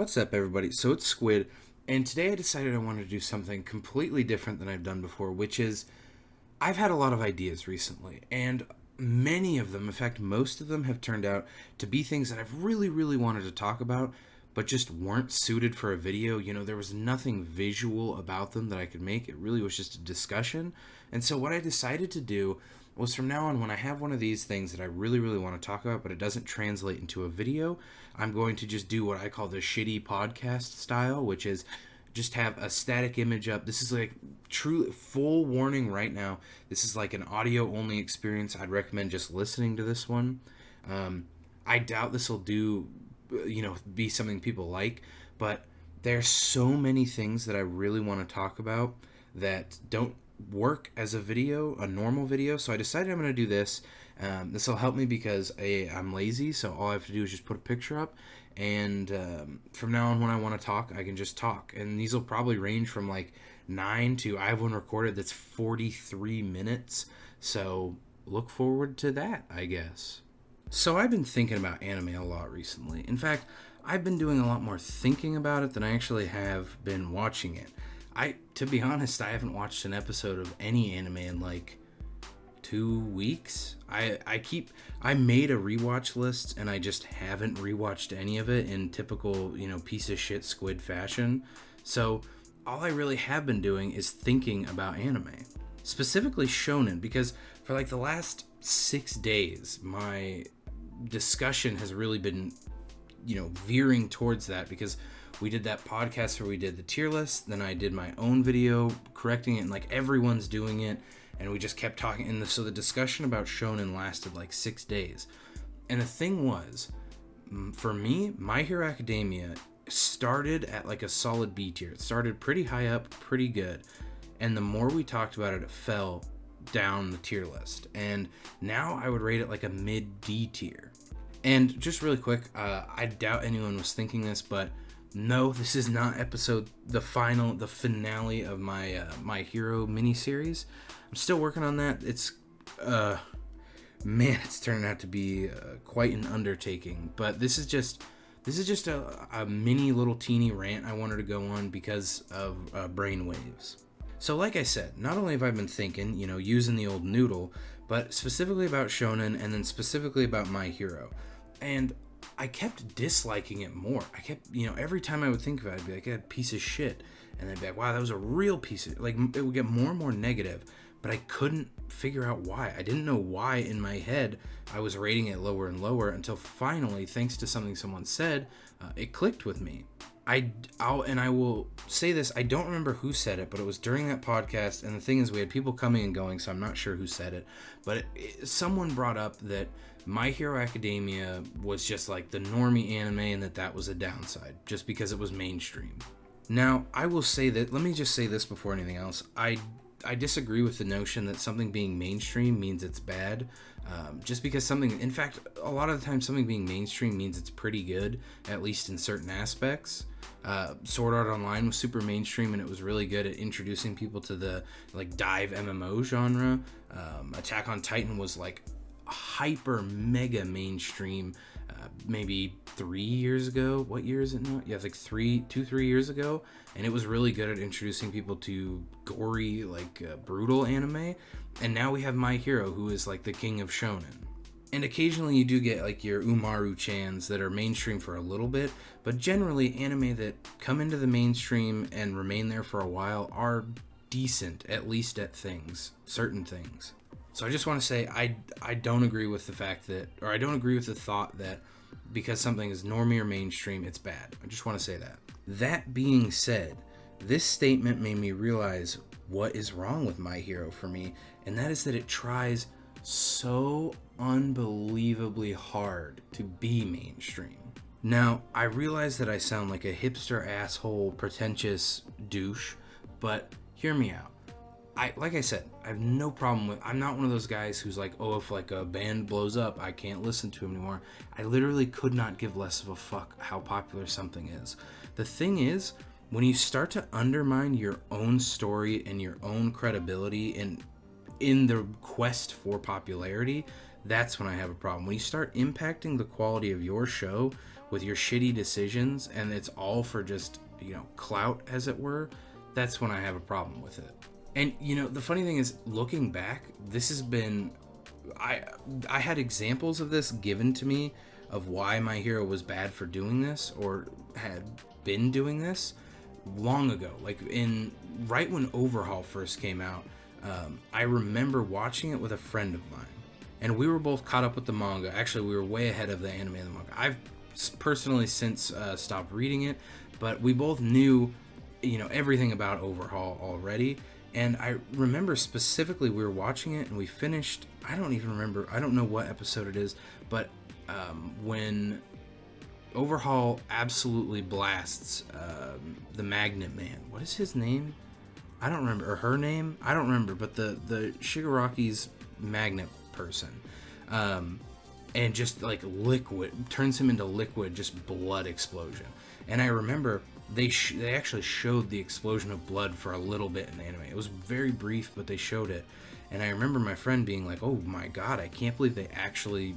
What's up, everybody? So it's Squid, and today I decided I wanted to do something completely different than I've done before, which is I've had a lot of ideas recently, and many of them, in fact, most of them have turned out to be things that I've really wanted to talk about, but just weren't suited for a video. There was nothing visual about them that I could make. It really was just a discussion. And so what I decided to do was from now on, when I have one of these things that I really want to talk about, but it doesn't translate into a video, I'm going to just do what I call the shitty podcast style, which is just have a static image up. This is like true full warning right now. This is like an audio only experience. I'd recommend just listening to this one. I doubt this will be something people like, but there's so many things that I really want to talk about that don't work as a normal video. So I decided I'm going to do this. This will help me because I'm lazy, so all I have to do is just put a picture up, and from now on when I want to talk, I can just talk. And these will probably range from like 9 to, I have one recorded that's 43 minutes, so look forward to that, I guess. So I've been thinking about anime a lot recently. In fact, I've been doing a lot more thinking about it than I actually have been watching it. To be honest, I haven't watched an episode of any anime in like 2 weeks. I made a rewatch list and I just haven't rewatched any of it in typical, piece of shit Squid fashion. So all I really have been doing is thinking about anime. Specifically shonen, because for like the last 6 days, my discussion has really been, veering towards that, because we did that podcast where we did the tier list, then I did my own video correcting it, and like everyone's doing it, and we just kept talking, and so the discussion about shonen lasted like 6 days. And the thing was, for me, My Hero Academia started at like a solid B tier. It started pretty high up, pretty good, and the more we talked about it, it fell down the tier list, and now I would rate it like a mid D tier. And just really quick, I doubt anyone was thinking this, but no, this is not the finale of my My Hero miniseries. I'm still working on that. It's turning out to be quite an undertaking. But this is just a mini little teeny rant I wanted to go on because of brainwaves. So like I said, not only have I been thinking, using the old noodle, but specifically about shonen, and then specifically about My Hero. And I kept disliking it more. I kept, every time I would think about it, I'd be like, a piece of shit. And I'd be like, wow, that was a real piece of, like, it would get more and more negative, but I couldn't figure out why. I didn't know why in my head I was rating it lower and lower until finally, thanks to something someone said, it clicked with me. I will say this, I don't remember who said it, but it was during that podcast, and the thing is, we had people coming and going, so I'm not sure who said it, but someone brought up that My Hero Academia was just like the normie anime, and that was a downside, just because it was mainstream. Now, I will say that, let me just say this before anything else, I disagree with the notion that something being mainstream means it's bad. Just because in fact, a lot of the time something being mainstream means it's pretty good, at least in certain aspects. Sword Art Online was super mainstream, and it was really good at introducing people to the like dive MMO genre. Attack on Titan was like hyper mega mainstream maybe 3 years ago. What year is it now? Yeah, it's like 3 years ago, and it was really good at introducing people to gory, like brutal anime. And now we have My Hero, who is like the king of shonen. And occasionally you do get like your Umaru-chans that are mainstream for a little bit, but generally anime that come into the mainstream and remain there for a while are decent, at least at certain things. So I just want to say I don't agree with I don't agree with the thought that because something is normie or mainstream, it's bad. I just want to say that. That being said, this statement made me realize what is wrong with My Hero for me, and that is that it tries so unbelievably hard to be mainstream. Now, I realize that I sound like a hipster asshole, pretentious douche, but hear me out. Like I said, I have no problem I'm not one of those guys who's like, oh, if like a band blows up, I can't listen to him anymore. I literally could not give less of a fuck how popular something is. The thing is, when you start to undermine your own story and your own credibility in the quest for popularity, that's when I have a problem. When you start impacting the quality of your show with your shitty decisions and it's all for just, clout, as it were, that's when I have a problem with it. And, the funny thing is, looking back, this has been... I had examples of this given to me of why my hero was bad for doing this or had been doing this long ago. Like, right when Overhaul first came out, I remember watching it with a friend of mine. And we were both caught up with the manga. Actually, we were way ahead of the anime and the manga. I've personally since stopped reading it, but we both knew, everything about Overhaul already. And I remember specifically we were watching it and we finished, I don't even remember, I don't know what episode it is, but when Overhaul absolutely blasts the Magnet Man. What is his name? I don't remember. Or her name? I don't remember, but the Shigaraki's magnet person. And just like liquid, turns him into liquid, just blood explosion. And I remember they actually showed the explosion of blood for a little bit in the anime. It was very brief, but they showed it. And I remember my friend being like, oh my god, I can't believe they actually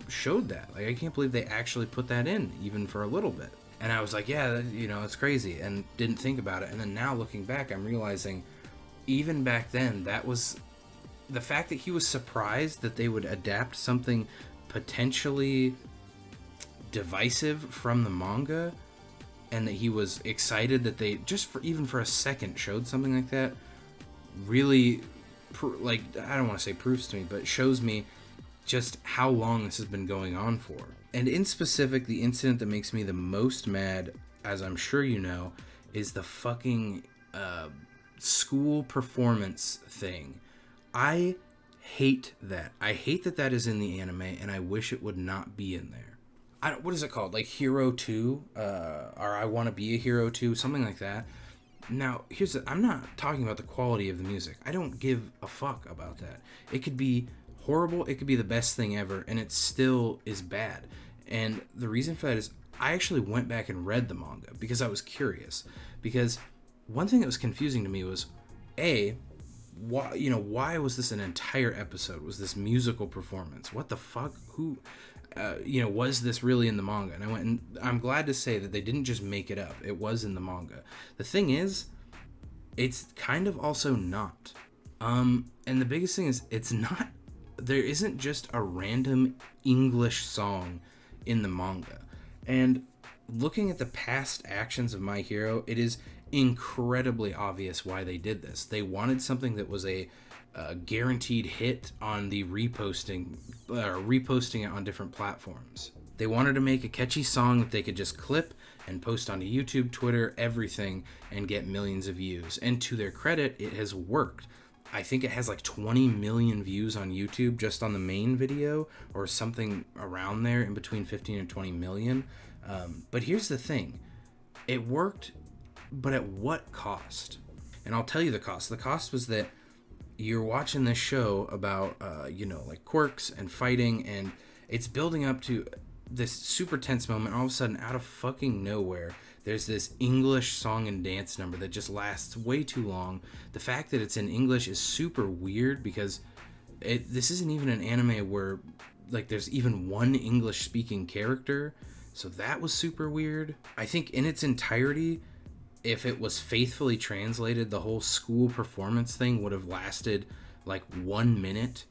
showed that. Like, I can't believe they actually put that in, even for a little bit. And I was like, yeah, it's crazy, and didn't think about it. And then now looking back, I'm realizing even back then, that was the fact that he was surprised that they would adapt something potentially divisive from the manga, and that he was excited that they even for a second showed something like that. Really, I don't want to say proves to me, but shows me just how long this has been going on for. And in specific, the incident that makes me the most mad, as I'm sure you know, is the fucking school performance thing. I hate that. I hate that is in the anime, and I wish it would not be in there. What is it called? Like Hero 2? Or I Want to Be a Hero 2? Something like that. Now, I'm not talking about the quality of the music. I don't give a fuck about that. It could be horrible, it could be the best thing ever, and it still is bad. And the reason for that is I actually went back and read the manga because I was curious. Because one thing that was confusing to me was, why was this an entire episode? Was this musical performance? What the fuck? Who, was this really in the manga? And I went, and I'm glad to say that they didn't just make it up. It was in the manga. The thing is, it's kind of also not. And the biggest thing is, it's not. There isn't just a random English song in the manga. And looking at the past actions of My Hero, it is incredibly obvious why they did this. They wanted something that was a guaranteed hit on the reposting it on different platforms. They wanted to make a catchy song that they could just clip and post onto YouTube, Twitter, everything, and get millions of views. And to their credit, it has worked. I think it has like 20 million views on YouTube just on the main video, or something around there, in between 15 and 20 million. But here's the thing. It worked, but at what cost? And I'll tell you the cost. The cost was that you're watching this show about, like quirks and fighting, and it's building up to this super tense moment. All of a sudden, out of fucking nowhere, there's this English song and dance number that just lasts way too long. The fact that it's in English is super weird because this isn't even an anime where like there's even one English speaking character. So that was super weird. I think in its entirety, if it was faithfully translated, the whole school performance thing would have lasted like 1 minute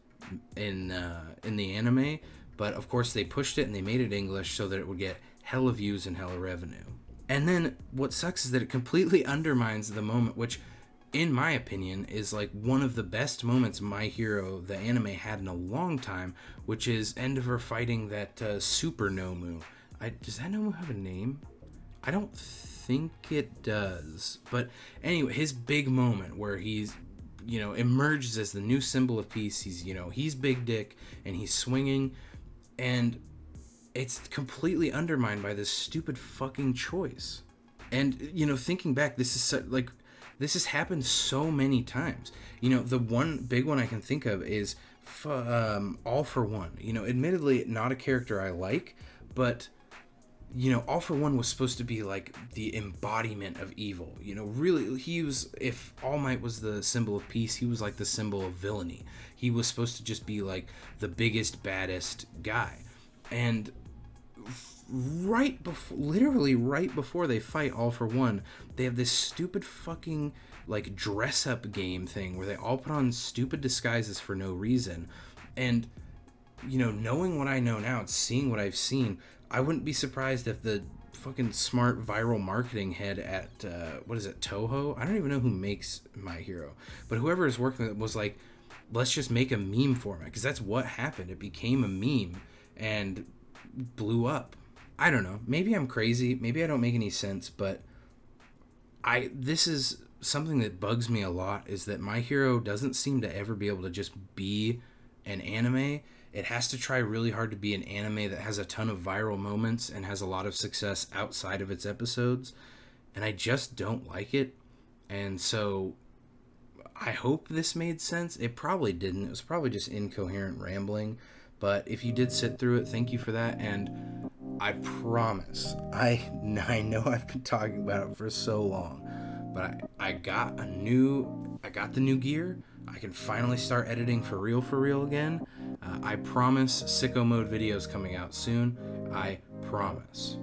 in the anime. But of course they pushed it and they made it English so that it would get hella views and hella revenue. And then what sucks is that it completely undermines the moment, which in my opinion is like one of the best moments My Hero, the anime, had in a long time, which is end of her fighting that Super Nomu. Does that Nomu have a name? I don't think it does. But anyway, his big moment where he's, emerges as the new symbol of peace. He's big dick and he's swinging, and it's completely undermined by this stupid fucking choice. And, thinking back, this has happened so many times. The one big one I can think of is All For One. Admittedly, not a character I like, but, All For One was supposed to be like the embodiment of evil. Really, if All Might was the symbol of peace, he was like the symbol of villainy. He was supposed to just be like the biggest, baddest guy. And literally right before they fight All for One, they have this stupid fucking like dress up game thing where they all put on stupid disguises for no reason. And knowing what I know now, seeing what I've seen, I wouldn't be surprised if the fucking smart viral marketing head at Toho, I don't even know who makes My Hero, but whoever is working with it was like, let's just make a meme format, because that's what happened. It became a meme and blew up. I don't know, maybe I'm crazy, maybe I don't make any sense, but this is something that bugs me a lot, is that My Hero doesn't seem to ever be able to just be an anime. It has to try really hard to be an anime that has a ton of viral moments and has a lot of success outside of its episodes. And I just don't like it. And so I hope this made sense. It probably didn't. It was probably just incoherent rambling. But if you did sit through it, thank you for that. And I promise, I know I've been talking about it for so long, but I got the new gear. I can finally start editing for real again. I promise sicko mode videos coming out soon. I promise.